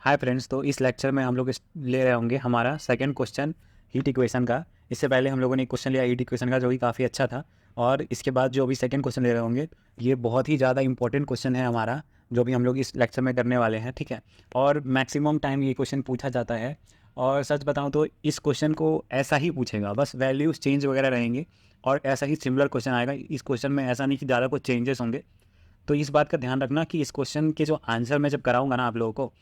Hi friends, तो इस lecture में हम लोग ले रहे होंगे हमारा सेकंड क्वेश्चन हीट इक्वेशन का। इससे पहले हम लोगों ने एक क्वेश्चन लिया हीट इक्वेशन का जो कि काफ़ी अच्छा था। और इसके बाद जो अभी सेकंड क्वेश्चन ले रहे होंगे ये बहुत ही ज़्यादा इंपॉर्टेंट क्वेश्चन है हमारा, जो भी हम लोग इस लेक्चर में करने वाले हैं। ठीक है, और मैक्सिमम टाइम ये क्वेश्चन पूछा जाता है। और सच बताऊँ तो इस क्वेश्चन को ऐसा ही पूछेगा, बस वैल्यूज चेंज वगैरह रहेंगे और ऐसा ही सिमिलर क्वेश्चन आएगा। इस क्वेश्चन में ऐसा नहीं कि ज़्यादा कुछ चेंजेस होंगे। तो इस बात का ध्यान रखना कि इस क्वेश्चन के जो आंसर मैं जब कराऊंगा ना आप लोगों को,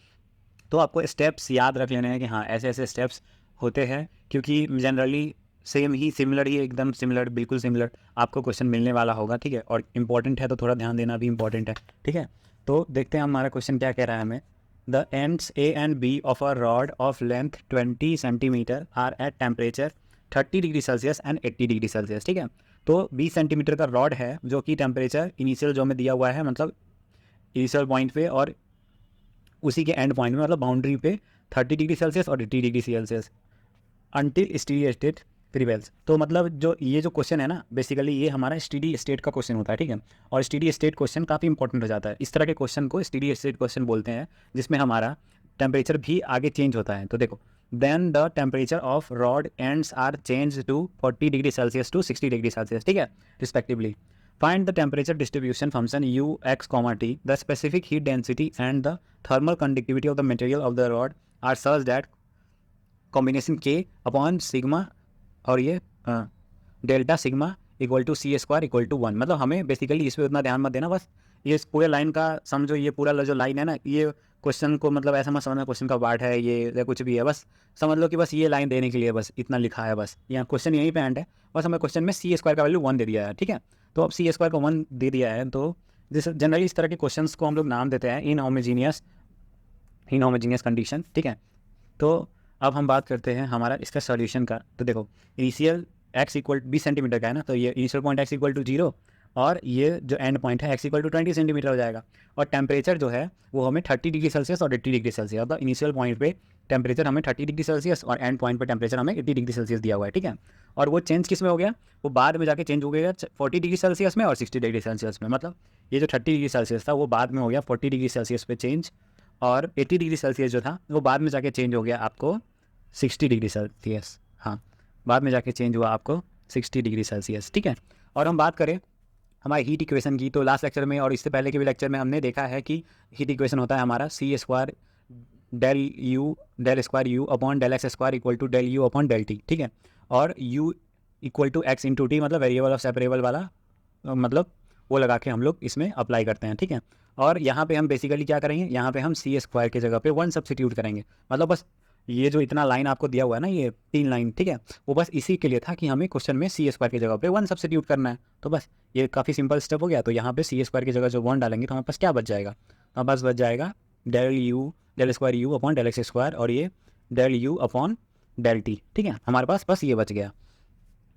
तो आपको स्टेप्स याद रख लेने हैं कि हाँ ऐसे ऐसे स्टेप्स होते हैं, क्योंकि जनरली सेम ही सिमिलर ही एकदम सिमिलर बिल्कुल सिमिलर आपको क्वेश्चन मिलने वाला होगा। ठीक है, और इम्पॉर्टेंट है तो थोड़ा ध्यान देना भी इम्पॉर्टेंट है। ठीक है, तो देखते हैं हमारा क्वेश्चन क्या कह रहा है हमें। The ends A and B of a rod of length 20 centimetre are at temperature 30 degree celsius and 80 degree celsius. ठीक है, तो 20 सेंटीमीटर का रॉड है जो कि टेम्परेचर इनिशियल जो हमें दिया हुआ है, मतलब इनिशियल पॉइंट पे और उसी के एंड पॉइंट में, मतलब बाउंड्री पे 30 डिग्री सेल्सियस और 80 degree Celsius until steady state prevails. तो मतलब जो ये जो क्वेश्चन है ना, बेसिकली ये हमारा स्टेडी स्टेट का क्वेश्चन होता है। ठीक है, और स्टेडी स्टेट क्वेश्चन काफ़ी इंपॉर्टेंट हो जाता है। इस तरह के क्वेश्चन को स्टेडी स्टेट क्वेश्चन बोलते हैं, जिसमें हमारा टेम्परेचर भी आगे चेंज होता है। तो देखो, then the temperature of rod ends are change to 40 degree celsius to 60 degree celsius. ठीक है, respectively find the temperature distribution function u x comma t, the specific heat density and the thermal conductivity of the material of the rod are such that combination के upon sigma और ये delta sigma equal to C square equal to 1। मतलब हमें basically इस पर उतना ध्यान मत देना, बस ये पूरे लाइन का समझो। ये पूरा जो लाइन है ना, ये क्वेश्चन को मतलब ऐसा मत समझना क्वेश्चन का पार्ट है ये या कुछ भी है। बस समझ लो कि बस ये लाइन देने के लिए बस इतना लिखा है, बस यहाँ क्वेश्चन यहीं पे एंड है। बस हमें क्वेश्चन में सी स्क्वायर का वैल्यू 1 दे दिया है। ठीक है, तो अब सी स्क्वायर को 1 दे दिया है, तो जिस जनरली इस तरह के क्वेश्चन को हम लोग नाम देते हैं इन होमोजीनियस कंडीशन। ठीक है, तो अब हम बात करते हैं हमारा इसका सॉल्यूशन का। तो देखो, इनिशियल x इक्वल 20 सेंटीमीटर का है ना, तो ये initial point x equal to 0 और ये जो एंड पॉइंट है x इक्वल टू 20 सेंटीमीटर हो जाएगा। और टेम्परेचर जो है वो हमें 30 डिग्री सेल्सियस और 80 डिग्री सेल्सियस, मतलब इनिशियल पॉइंट पे टेम्परेचर हमें 30 डिग्री सेल्सियस और एंड पॉइंट पे टेम्परेचर हमें 80 डिग्री सेल्सियस दिया हुआ है। ठीक है, और वो चेंज किस में हो गया, वो बाद में जाके चेंज हो गया 40 डिग्री सेल्सियस में और 60 डिग्री सेल्सियस में। मतलब ये जो 30 डिग्री सेल्सियस था वो बाद में हो गया 40 डिग्री सेल्सियस पे चेंज, और 80 डिग्री सेल्सियस जो था वो बाद में जाके चेंज हो गया आपको 60 डिग्री सेल्सियस। हाँ, बाद में जाके चेंज हुआ आपको 60 डिग्री सेल्सियस। ठीक है, और हम बात करें हमारी हीट इक्वेशन की, तो लास्ट लेक्चर में और इससे पहले के भी लेक्चर में हमने देखा है कि हीट इक्वेशन होता है हमारा C square del square U upon del X square equal to del U upon del T. ठीक है, और U equal to X into T, मतलब वेरिएबल ऑफ सेपरेबल वाला, मतलब वो लगा के हम लोग इसमें अप्लाई करते हैं। ठीक है, और यहाँ पे हम बेसिकली क्या करेंगे, यहाँ पे हम सी स्क्वायर की जगह पे 1 सब्सिट्यूट करेंगे। मतलब बस ये जो इतना लाइन आपको दिया हुआ है ना, ये 3 लाइन, ठीक है, वो बस इसी के लिए था कि हमें क्वेश्चन में सी स्क्वायर की जगह पे 1 सब्सिट्यूट करना है। तो बस ये काफ़ी सिंपल स्टेप हो गया। तो यहाँ पे सी स्क्वायर की जगह जो 1 डालेंगे तो हमारे पास क्या बच जाएगा, हमारे पास बच जाएगा del square U upon del X square और ये del U upon del T. ठीक है, हमारे पास बस ये बच गया।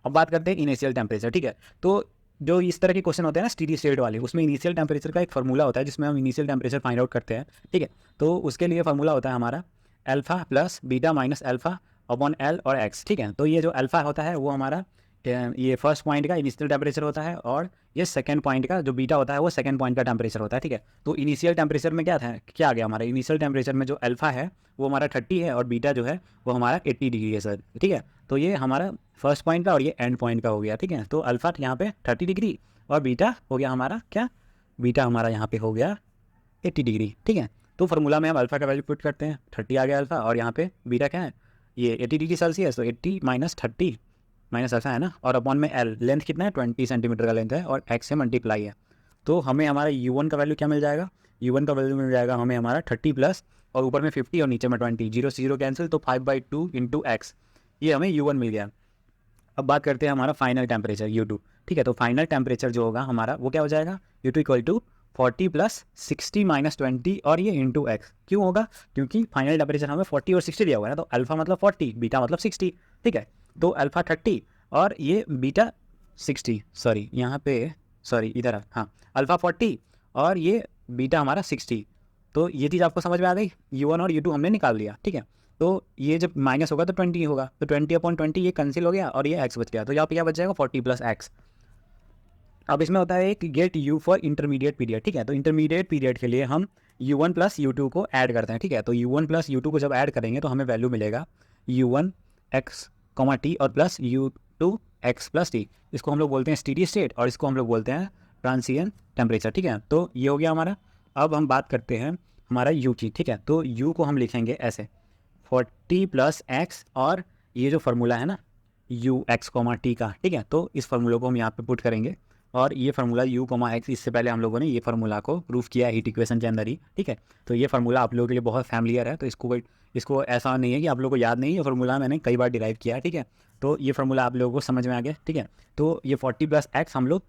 अब बात करते हैं इनिशियल टेम्परेचर। ठीक है, तो जो इस तरह के क्वेश्चन होते हैं ना स्टेडी स्टेट वाले, उसमें इनिशियल टेम्परेचर का एक फार्मूला होता है जिसमें हम इनिशियल टेम्परेचर फाइंड आउट करते हैं। ठीक है, तो उसके लिए फार्मूला होता है हमारा alpha plus beta minus alpha upon L और एक्स। ठीक है, तो ये जो अल्फा होता है वो हमारा ये फर्स्ट पॉइंट का इनिशियल टेम्परेचर होता है, और ये सेकंड पॉइंट का जो बीटा होता है वो सेकंड पॉइंट का टेम्परेचर होता है। ठीक है, तो इनिशियल टेम्परेचर में क्या था, क्या आ गया हमारा इनिशियल टेम्परेचर में जो अल्फा है वो हमारा 30 है और बीटा जो है वो हमारा 80 डिग्री है सर। ठीक है, तो ये हमारा फर्स्ट पॉइंट का और ये एंड पॉइंट का हो गया। ठीक है, तो अल्फा यहाँ पे 30 डिग्री और बीटा हो गया हमारा क्या, बीटा हमारा यहाँ पे हो गया 80 डिग्री। ठीक है, तो फार्मूला में हम अल्फा का वैल्यू पुट करते हैं, 30 आ गया अल्फा, और यहाँ पे बीटा क्या है, ये 80 डिग्री सेल्सियस, तो 80 माइनस 30 माइनस अल्फा है ना, और अपॉन में एल, लेंथ कितना है 20 सेंटीमीटर का लेंथ है और एक्स से मल्टीप्लाई है। तो हमें हमारा U1 का वैल्यू क्या मिल जाएगा, U1 का वैल्यू मिल जाएगा हमें हमारा 30 प्लस और ऊपर में 50 और नीचे में 20, 0 से 0 कैंसिल, तो 5/2 इंटू एक्स, ये हमें U1 मिल गया। अब बात करते हैं हमारा फाइनल टेम्परेचर U2। ठीक है, तो फाइनल टेम्परेचर जो होगा हमारा वो क्या हो जाएगा, U2 equal to 40 plus 60 minus 20 और ये इंटू एक्स। क्यों होगा, क्योंकि फाइनल टेम्परेचर हमें 40 और 60 दिया हुआ है ना, तो अल्फा मतलब 40, बीटा मतलब 60। ठीक है, तो अल्फा 30 और ये बीटा 60, सॉरी यहाँ पे, सॉरी इधर, हाँ, अल्फा 40 और ये बीटा हमारा 60। तो ये चीज़ आपको समझ में आ गई, U1 और U2 हमने निकाल लिया। ठीक है, तो ये जब माइनस होगा तो 20 होगा, तो 20/20 ये कैंसिल हो गया और ये एक्स बच गया, तो यहाँ पे क्या बच जाएगा 40 प्लस एक्स। अब इसमें होता है एक get you for intermediate period, ठीक है। तो इंटरमीडिएट पीरियड के लिए हम u1 प्लस u2 को ऐड करते हैं, ठीक है। तो u1 प्लस u2 को जब ऐड करेंगे तो हमें वैल्यू मिलेगा u1 x टी और plus u2 x plus T. इसको हम लोग बोलते हैं स्टेडी स्टेट और इसको हम लोग बोलते हैं ट्रांसिएंट टेम्परेचर, ठीक है। तो ये हो गया हमारा। अब हम बात करते हैं हमारा u की, ठीक है। तो u को हम लिखेंगे ऐसे 40 प्लस एक्स और ये जो फार्मूला है ना u x टी का, ठीक है। तो इस फार्मूला को हम यहाँ पे पुट करेंगे और ये फार्मूला u x, इससे पहले हम लोगों ने ये फार्मूला को प्रूफ किया हीट इक्वेशन के अंदर ही, ठीक है। तो ये फार्मूला आप लोगों के लिए बहुत फैमिलियर है, तो इसको ऐसा नहीं है कि आप लोगों को याद नहीं है। ये फार्मूला मैंने कई बार डिराइव किया है, ठीक है। तो ये फार्मूला आप लोगों को समझ में आ गया, ठीक है। तो ये 40 प्लस एक्स हम लोग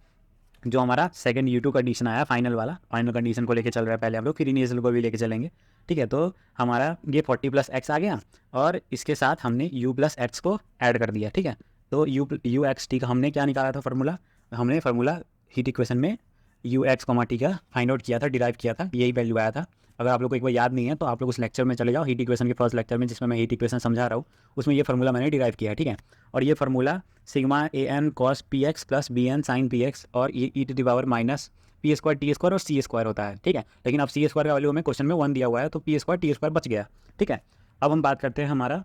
जो हमारा सेकंड U2 कंडीशन आया फाइनल वाला, फाइनल कंडीशन को लेके चल रहा है पहले हम लोग, फिर इनिशियल को भी लेके चलेंगे, ठीक है। तो हमारा ये 40 प्लस एक्स आ गया और इसके साथ हमने u प्लस एक्स को ऐड कर दिया, ठीक है। तो u एक्स टी का हमने क्या निकाला था फार्मूला, हमने फार्मूला हीट इक्वेशन में u एक्स टी का फाइंड आउट किया था, डिराइव किया था, यही वैल्यू आया था। अगर आप लोग को एक बार याद नहीं है तो आप लोग उस लेक्चर में चले जाओ, हीट इक्वेशन के फर्स्ट लेक्चर में जिसमें मैं हीट इक्वेशन समझा रहा हूँ, उसमें ये फार्मूला मैंने डिराइव किया है, ठीक है। और ये formula sigma A N cos P X plus B N sine P X और ये E to the power minus P square T square और सी स्क्वायर होता है, ठीक है। लेकिन अब सी स्क्वायर का वैल्यू हमें क्वेश्चन में 1 दिया हुआ है, तो पी स्क्वायर टी स्क्वायर बच गया, ठीक है। अब हम बात करते हैं हमारा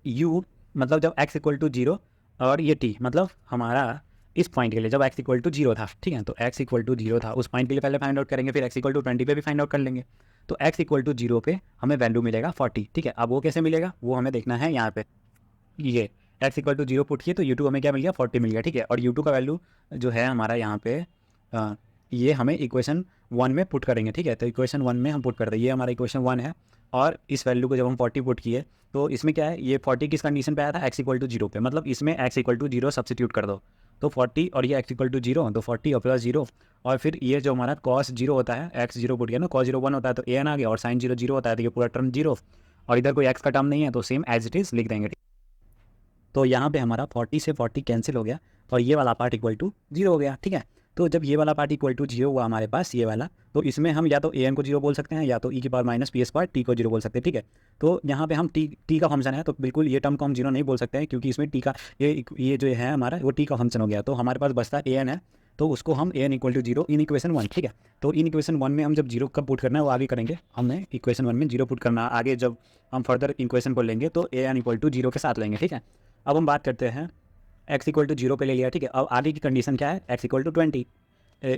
u, मतलब जब x इक्वल टू 0 और ये t, मतलब हमारा इस पॉइंट के लिए जब x इक्वल टू 0 था, ठीक है। तो x इक्वल टू 0 था, उस पॉइंट के लिए पहले फाइंड आउट करेंगे, फिर x इक्वल टू 20 पे भी फाइंड आउट कर लेंगे। तो x इक्वल टू 0 पे हमें वैल्यू मिलेगा 40, ठीक है। अब वो कैसे मिलेगा वो हमें देखना है यहाँ पे। ये x इक्वल टू 0 पुट किए तो u2 हमें क्या मिल गया 40 मिल गया, ठीक है। और u2 का वैल्यू जो है हमारा यहाँ पे ये हमें इक्वेशन 1 में पुट करेंगे, ठीक है। तो इक्वेशन 1 में हम पुट करते हैं, ये हमारा इक्वेशन 1 है और इस वैल्यू को जब हम 40 पुट किए तो इसमें क्या है, ये 40 किस कंडीशन पे आया था, x इक्वल टू 0 पे, मतलब इसमें x इक्वल टू 0 सब्सिट्यूट कर दो तो 40 और ये x इक्वल टू 0, तो 40 और प्लस 0 और फिर ये जो हमारा cos 0 होता है, x 0 पुट किया ना, cos 0 1 होता है तो an आ गया और sin 0 0 होता है तो ये पूरा टर्म 0 और इधर कोई x का टर्म नहीं है तो सेम एज इट इज़ लिख देंगे। तो यहाँ पे हमारा 40 से 40 कैंसिल हो गया और ये वाला पार्ट इक्वल टू 0 हो गया, ठीक है। तो जब ये वाला पार्ट इक्वल टू 0 हुआ हमारे पास ये वाला, तो इसमें हम या तो an को 0 बोल सकते हैं या तो e की power minus P square T को 0 बोल सकते हैं, ठीक है। तो यहाँ पे हम t का फंक्शन है तो बिल्कुल ये टर्म को हम 0 नहीं बोल सकते हैं क्योंकि इसमें t का ये जो है हमारा वो t का फंक्शन हो गया। तो हमारे पास बचता an है तो उसको हम an equal to 0 in equation 1, ठीक है। तो इन इक्वेशन 1 में हम जब 0 कब पुट करना है वो आगे करेंगे, हमने इक्वेशन 1 में 0 पुट करना, आगे जब हम फर्दर इक्वेशन को लेंगे तो an इक्वल टू 0 के साथ लेंगे, ठीक है। अब हम बात करते हैं x इक्वल टू 0 पे ले लिया, ठीक है। अब आगे की कंडीशन क्या है, x इक्वल टू 20,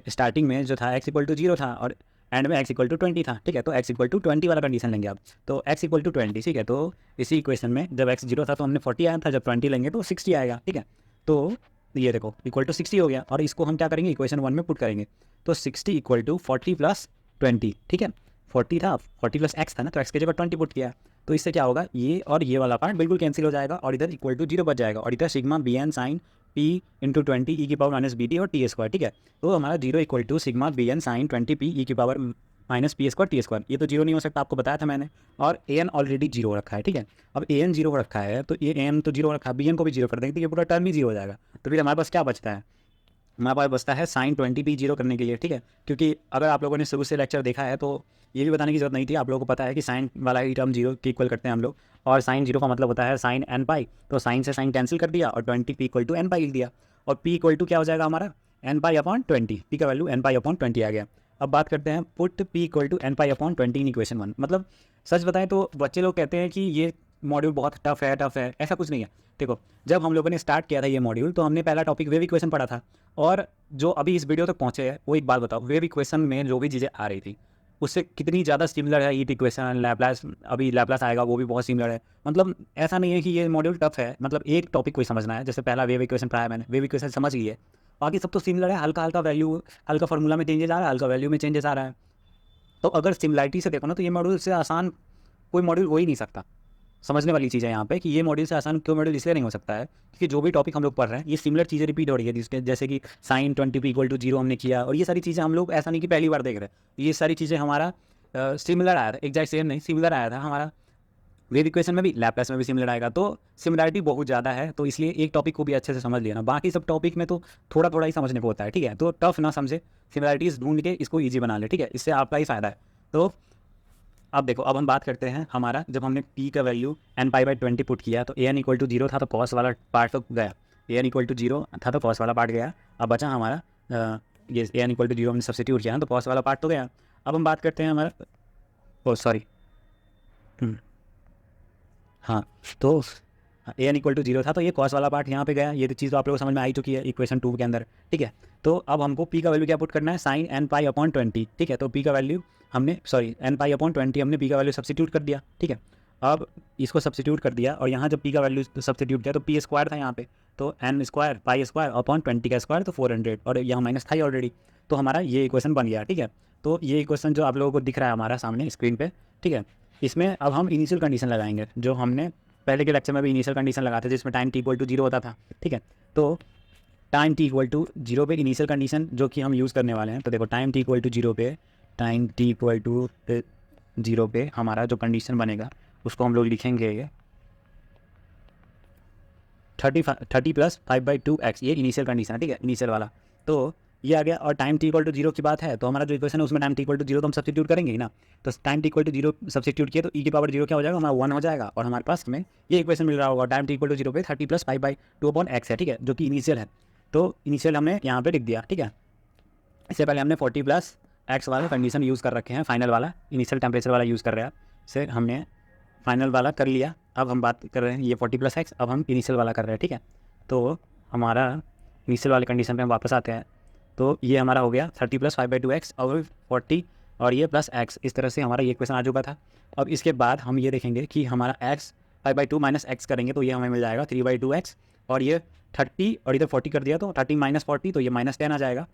स्टार्टिंग में जो था x इक्वल टू 0 था और एंड में x इक्वल टू 20 था, ठीक है। तो x इक्वल टू 20 वाला कंडीशन लेंगे अब, तो x इक्वल टू 20, ठीक है। तो इसी इक्वेशन में जब x 0 था तो हमने 40 आया था, जब 20 लेंगे तो 60 आएगा, ठीक है। तो ये देखो इक्वल टू 60 हो गया और इसको हम क्या करेंगे इक्वेशन 1 में पुट करेंगे तो 60 इक्वल टू 40 प्लस 20, ठीक है। 40 था, 40 प्लस x था ना, तो x की जगह 20 पुट किया तो इससे क्या होगा, ये और ये वाला पार्ट बिल्कुल कैंसिल हो जाएगा और इधर इक्वल टू 0 बच जाएगा और इधर sigma B N sine P into 20 E की पावर माइनस बी टी और टी स्क्वायर, ठीक है। तो हमारा 0 equal to sigma B N sine 20 P E की power minus P square T square, ये तो 0 नहीं हो सकता, आपको बताया था मैंने। और ए एन ऑलरेडी 0 रखा है, ठीक है। अब ए एन 0 रखा है तो ये ए एन तो 0 रखा है, बी एन को भी 0 कर देंगे तो ये पूरा टर्म ही 0 हो जाएगा। तो फिर हमारे पास क्या बचता है, हमारे पास बचता है साइन 20 पी 0 करने के लिए, ठीक है। क्योंकि अगर आप लोगों ने शुरू से लेक्चर देखा है तो ये भी बताने की जरूरत नहीं थी, आप लोगों को पता है कि साइन वाला ही टर्म 0 के इक्वल करते हैं हम लोग और साइन 0 का मतलब होता है साइन एन पाई, तो साइन से साइन कैंसिल कर दिया और 20 पी इक्वल टू एन पाई लिख दिया और पी इक्वल टू क्या हो जाएगा हमारा एन पाई अपॉन 20, पी का वैल्यू एन पाई अपॉन 20 आ गया। अब बात करते हैं put P equal to N pi upon 20 in equation 1, मतलब सच बताएं तो बच्चे लोग कहते हैं कि ये मॉड्यूल बहुत टफ है, ऐसा कुछ नहीं है। देखो जब हम लोगों ने स्टार्ट किया था ये मॉड्यूल तो हमने पहला टॉपिक वेव इक्वेशन पढ़ा था और जो अभी इस वीडियो तक पहुंचे हैं वो एक बात बताओ, वेव इक्वेशन में जो भी चीज़ें आ रही थी उससे कितनी ज़्यादा सिमिलर है हीट इक्वेशन, लैप्लास, अभी लैप्लास आएगा वो भी बहुत सिमिलर है। मतलब ऐसा नहीं है कि ये मॉड्यूल टफ है, मतलब एक टॉपिक कोई समझना है, जैसे पहला वेव इक्वेशन पढ़ाया मैंने, वेव इक्वेशन समझ लिए, बाकी सब तो सिमिलर है, हल्का हल्का वैल्यू, हल्का फार्मूला में चेंजेस आ रहा है, हल्का वैल्यू में चेंजेस आ रहा है। तो अगर सिमिलरिटी से देखो ना तो ये मॉड्यूल से आसान कोई मॉड्यूल हो ही नहीं सकता। समझने वाली चीज़ है यहाँ पे कि ये मॉड्यूल से आसान क्यों मॉड्यूल इसलिए नहीं हो सकता है क्योंकि जो भी टॉपिक हम लोग पढ़ रहे हैं ये सिमिलर चीज़ें रिपीट हो रही है, जिसके जैसे कि साइन 20 पी इक्वल टू 0 हमने किया और ये सारी चीज़ें हम लोग ऐसा नहीं कि पहली बार देख रहे हैं, ये सारी चीज़ें हमारा सिमिलर आया था, एग्जैक्ट सेम नहीं सिमिलर आया था हमारा वेव इक्वेशन में भी, लैप्लास में भी सिमिलर आएगा। तो सिमिलरिटी बहुत ज़्यादा है, तो इसलिए एक टॉपिक को भी अच्छे से समझ लेना, बाकी सब टॉपिक में तो थोड़ा थोड़ा ही समझने को होता है, ठीक है। तो टफ ना समझे, सिमिलरिटीज़ ढूंढ के इसको ईजी बना ले, ठीक है, इससे आपका ही फायदा है। तो अब देखो अब हम बात करते हैं हमारा जब हमने p का value N pi by 20 put किया तो ए एन इक्वल टू 0 था तो कॉस वाला पार्ट तो गया, ए एन इक्वल टू 0 था तो कॉस वाला पार्ट गया, अब बचा हमारा ये एन इक्वल टू 0 हमने सब्सिट्यूट किया ना, तो कॉस वाला पार्ट तो गया। अब हम बात करते हैं हमारा, ओ सॉरी, हाँ, तो ए एन इक्वल टू 0 था, तो ये कॉस वाला पार्ट यहाँ पे गया। ये तो चीज़ तो आप लोगों को समझ में आई चुकी है इक्वेशन 2 के अंदर, ठीक है। तो अब हमको पी का वैल्यू क्या पुट करना है, साइन एन पाई अपॉन 20, ठीक है। तो पी का वैल्यू हमने, सॉरी, एन पाई अपॉन 20 हमने पी का वैल्यू सब्सिट्यूट कर दिया, ठीक है। अब इसको सब्सिट्यूट कर दिया, और यहाँ जब पी का वैल्यू सब्सिट्यूट किया तो पी स्क्वायर था यहाँ पे, तो n square pi square upon 20 का स्क्वायर, तो 400, और यहाँ माइनस था ही ऑलरेडी, तो हमारा ये इक्वेशन बन गया, ठीक है। तो ये इक्वेशन जो आप लोगों को दिख रहा है हमारा सामने स्क्रीन पे, ठीक है, इसमें अब हम इनिशियल कंडीशन लगाएंगे, जो हमने पहले के लेक्चर में भी इनिशियल कंडीशन लगाते थे, जिसमें टाइम टी इक्वल टू 0 होता था, ठीक है। तो टाइम टी इक्वल टू 0 पे इनिशियल कंडीशन जो कि हम यूज़ करने वाले हैं, तो देखो टाइम टी इक्वल टू 0 पे, टाइम टी इक्वल टू 0 पे हमारा जो कंडीशन बनेगा उसको हम लोग लिखेंगे 30 प्लस 5/2x, ये इनिशियल कंडीशन है, ठीक है, इनिशियल वाला। तो ये आ गया, और टाइम टी इक्वल टू 0 की बात है, तो हमारा जो इक्वेशन है उसमें टाइम टी इक्वल टू 0 तो हम सब्सिट्यूट करेंगे ही ना। तो time t equal to 0 substitute किए तो ई की पावर 0 क्या हो जाएगा, हमारा 1 हो जाएगा, और हमारे पास में ये इक्वेशन मिल रहा होगा टाइम टी इक्वल टू 0 पे 30 प्लस 5/2/x है, ठीक है, जो कि इनिशियल है। तो इनिशियल हमने यहाँ पे लिख दिया, ठीक है। इससे पहले हमने 40 प्लस x वाला कंडीशन यूज़ कर रखे हैं, फाइनल वाला इनिशियल टेम्परेचर वाला यूज़ कर रहे हैं, से हमने फाइनल वाला कर लिया। अब हम बात कर रहे हैं ये 40 प्लस x, अब हम इनिशियल वाला कर रहे हैं, ठीक है। तो हमारा इनिशियल वाले कंडीशन पे हम वापस आते हैं, तो ये हमारा हो गया 30 प्लस 5/2x और 40 और ये प्लस x, इस तरह से हमारा ये क्वेश्चन आ चुका था। अब इसके बाद हम ये देखेंगे कि हमारा x 5/2 माइनस x करेंगे तो ये हमें मिल जाएगा 3/2x, और ये 30 और इधर 40 कर दिया तो 30 माइनस 40 तो ये -10 आ जाएगा,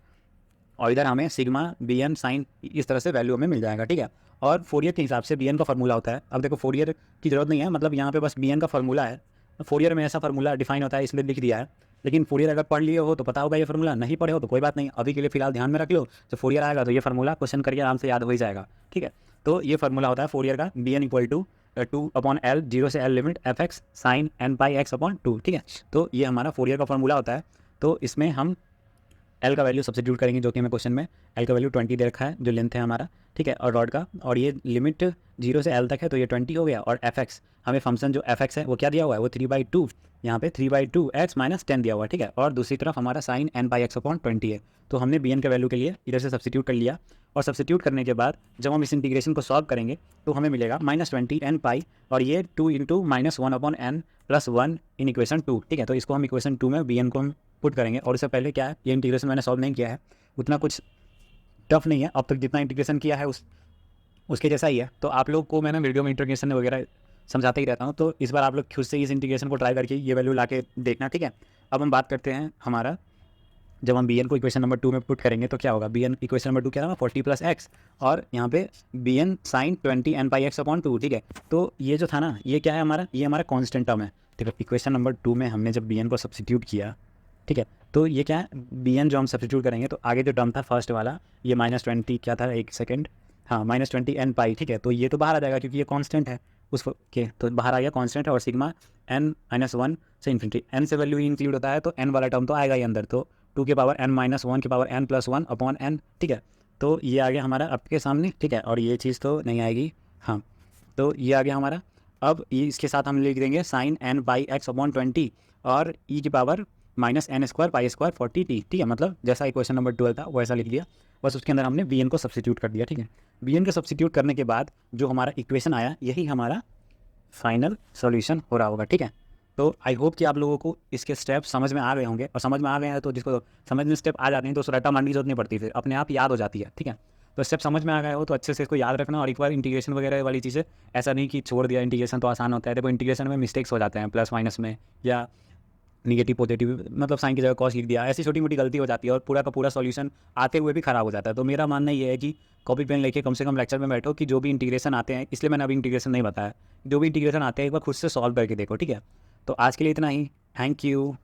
और इधर हमें सिग्मा बी एन साइन इस तरह से वैल्यू हमें मिल जाएगा, ठीक है। और फोरियर के हिसाब से बी एन का फार्मूला होता है। अब देखो फोरियर की ज़रूरत नहीं है, मतलब यहाँ पे बस बी एन का फार्मूला है, फोरियर में ऐसा फार्मूला डिफाइन होता है इसलिए लिख दिया है। लेकिन फोरियर अगर पढ़ लिए हो तो पता होगा ये फार्मूला, नहीं पढ़े हो तो कोई बात नहीं, अभी के लिए फिलहाल ध्यान में रख लो। जब फोरियर आएगा तो ये फार्मूला क्वेश्चन करके आराम से याद हो ही जाएगा, ठीक है। तो ये फार्मूला होता है फोरियर का, B N equal to 2/L 0 से L limit F X sine N pi X upon 2, ठीक है। तो ये हमारा फोरियर का फार्मूला होता है। तो इसमें हम एल का वैल्यू सब्सिट्यूट करेंगे, जो कि हमें क्वेश्चन में एल का वैल्यू 20 दे रखा है, जो लेंथ है हमारा, ठीक है, और रॉड का, और ये लिमिट 0 से एल तक है तो ये 20 हो गया। और एफ एक्स हमें फंक्शन जो एफ एक्स है वो क्या दिया हुआ है, वो 3/2, यहाँ पे 3/2x माइनस 10 दिया हुआ है, ठीक है। और दूसरी तरफ हमारा sine n by x upon 20 है। तो हमने बी एन के वैल्यू के लिए इधर से सब्सिट्यूट कर लिया, और सब्सिट्यूट करने के बाद जब हम इस इंटीग्रेशन को सॉल्व करेंगे तो हमें मिलेगा -20 एन पाई, और ये 2 into -1/n plus 1 in equation 2, ठीक है। तो इसको हम इक्वेशन 2 में बी एन को हम पुट करेंगे। और इससे पहले क्या है, ये इंटीग्रेशन मैंने सॉल्व नहीं किया है, उतना कुछ टफ नहीं है, अब तक जितना इंटीग्रेशन किया है उसके जैसा ही है। तो आप लोग को मैंने वीडियो में इंटीग्रेशन वगैरह समझाते ही रहता हूँ, तो इस बार आप लोग खुद से इस इंटीग्रेशन को ट्राई करके ये वैल्यू ला के देखना, ठीक है। अब हम बात करते हैं हमारा, जब हम बी एन को इक्वेशन नंबर 2 में पुट करेंगे तो क्या होगा, बी एन इक्वेशन नंबर 2 क्या था, 40 प्लस एक्स, और यहाँ पे B N sine 20 N pi X upon 2, ठीक है। तो ये जो था ना, ये क्या है हमारा, ये हमारा कॉन्स्टेंट टर्म है। देखो इक्वेशन नंबर 2 में हमने जब बी एन को सब्सिट्यूट किया, ठीक है, तो ये क्या है, बी एन जो हम सब्सिट्यूट करेंगे तो आगे जो टर्म था फर्स्ट वाला, ये -20 क्या था, एक सेकेंड, हाँ -20 एन पाई, ठीक है। तो ये तो बाहर आ जाएगा क्योंकि ये कांस्टेंट है उस के, तो बाहर आ गया कांस्टेंट है, और सिग्मा n-1 से इन्फिनिटी, n से वैल्यू इंक्लूड होता है तो n वाला टर्म तो आएगा ही अंदर, तो 2 की पावर n-1 की पावर n+1 अपॉन n, ठीक है। तो ये आ गया हमारा आपके सामने, ठीक है, और ये चीज़ तो नहीं आएगी, हाँ, तो ये आ गया हमारा। अब ये इसके साथ हम लिख देंगे sine n by x upon 20 और e की power -n² pi square 40t, ठीक है। मतलब जैसा इक्वेशन नंबर 12 था वैसा लिख दिया, बस उसके अंदर हमने bn को सब्सिट्यूट कर दिया, ठीक है। bn को सब्सिट्यूट करने के बाद जो हमारा इक्वेशन आया, यही हमारा फाइनल सॉल्यूशन हो रहा होगा, ठीक है। तो आई होप कि आप लोगों को इसके स्टेप समझ में आ गए होंगे, और समझ में आ गए हैं तो जिसको समझ में स्टेप आ जाते हैं तो उसको रट्टा मारने की जरूरत नहीं पड़ती, फिर अपने आप याद हो जाती है, ठीक है। तो स्टेप समझ में आ गए हो तो अच्छे से इसको याद रखना, और एक बार इंटीग्रेशन वगैरह वाली चीज़ें ऐसा नहीं कि छोड़ दिया, इंटीग्रेशन तो आसान होता है। देखो इंटीग्रेशन में मिस्टेक्स हो जाते हैं, प्लस माइनस में, या निगेटिव पॉजिटिव, मतलब साइन की जगह कॉस लिख दिया, ऐसी छोटी मोटी गलती हो जाती है और पूरा का पूरा सॉल्यूशन आते हुए भी खराब हो जाता है। तो मेरा मानना ये है कि कॉपी पेन लेके कम से कम लेक्चर में बैठो, कि जो भी इंटीग्रेशन आते हैं, इसलिए मैंने अभी इंटीग्रेशन नहीं बताया, जो भी इंटीग्रेशन आते हैं एक बार खुद से सॉल्व करके देखो, ठीक है। तो आज के लिए इतना ही, थैंक यू।